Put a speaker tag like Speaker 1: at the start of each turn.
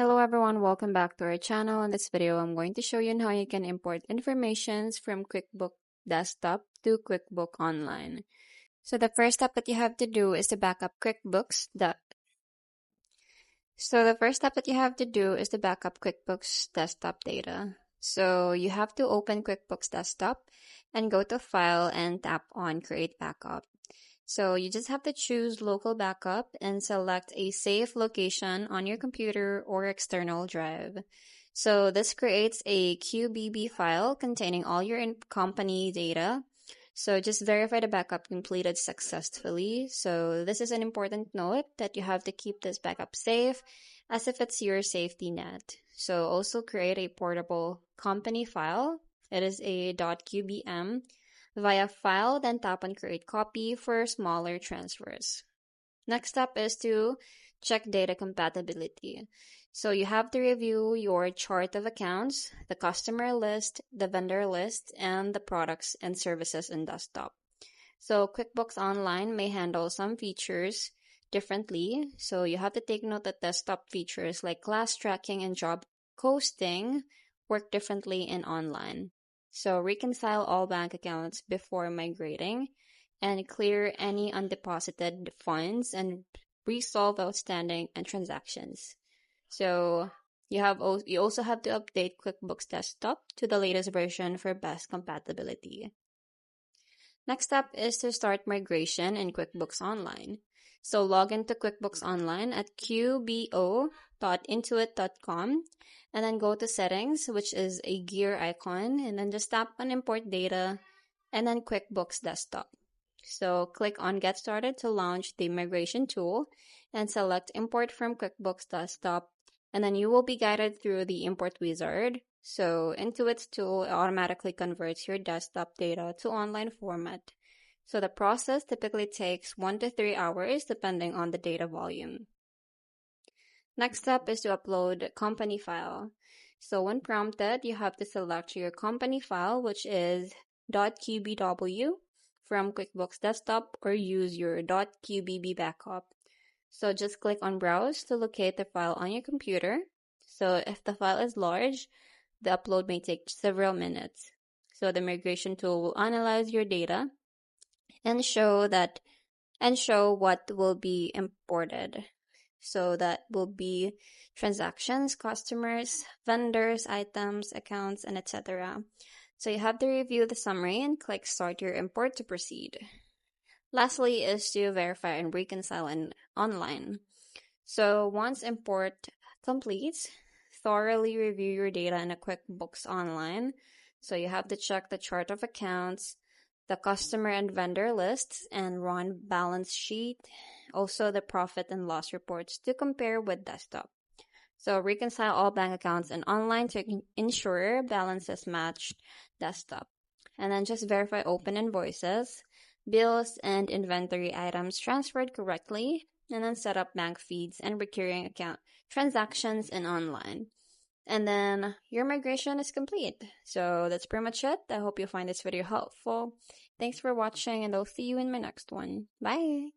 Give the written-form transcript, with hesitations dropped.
Speaker 1: Hello everyone, welcome back to our channel. In this video, I'm going to show you how you can import informations from QuickBooks Desktop to QuickBooks Online. So the first step that you have to do is to back up QuickBooks Desktop data. So you have to open QuickBooks Desktop and go to File and tap on Create Backup. So you just have to choose Local Backup and select a safe location on your computer or external drive. So this creates a QBB file containing all your company data. So just verify the backup completed successfully. So this is an important note that you have to keep this backup safe as if it's your safety net. So also create a portable company file. It is a .qbm via File, then tap on Create Copy for smaller transfers. Next step is to check data compatibility. So you have to review your chart of accounts, the customer list, the vendor list, and the products and services in Desktop. So QuickBooks Online may handle some features differently. So you have to take note that Desktop features like class tracking and job posting work differently in Online. So reconcile all bank accounts before migrating and clear any undeposited funds and resolve outstanding and transactions. So you also have to update QuickBooks Desktop to the latest version for best compatibility. Next step is to start migration in QuickBooks Online. So log into QuickBooks Online at qbo.intuit.com and then go to Settings, which is a gear icon, and then just tap on Import Data and then QuickBooks Desktop. So click on Get Started to launch the migration tool and select Import from QuickBooks Desktop, and then you will be guided through the import wizard. So Intuit's tool automatically converts your desktop data to online format. So the process typically takes 1 to 3 hours depending on the data volume. Next step is to upload company file. So when prompted, you have to select your company file, which is .qbw from QuickBooks Desktop, or use your .qbb backup. So just click on Browse to locate the file on your computer. So if the file is large, the upload may take several minutes. So the migration tool will analyze your data and show what will be imported. So that will be transactions, customers, vendors, items, accounts, and etc. So you have to review the summary and click Start Your Import to proceed. Lastly is to verify and reconcile in Online. So once import completes, thoroughly review your data in a QuickBooks Online. So you have to check the chart of accounts, the customer and vendor lists, and run balance sheet, also the profit and loss reports to compare with Desktop. So reconcile all bank accounts in Online to ensure balances match Desktop. And then just verify open invoices, bills, and inventory items transferred correctly, and then set up bank feeds and recurring account transactions in Online. And then your migration is complete. So that's pretty much it. I hope you find this video helpful. Thanks for watching, and I'll see you in my next one. Bye!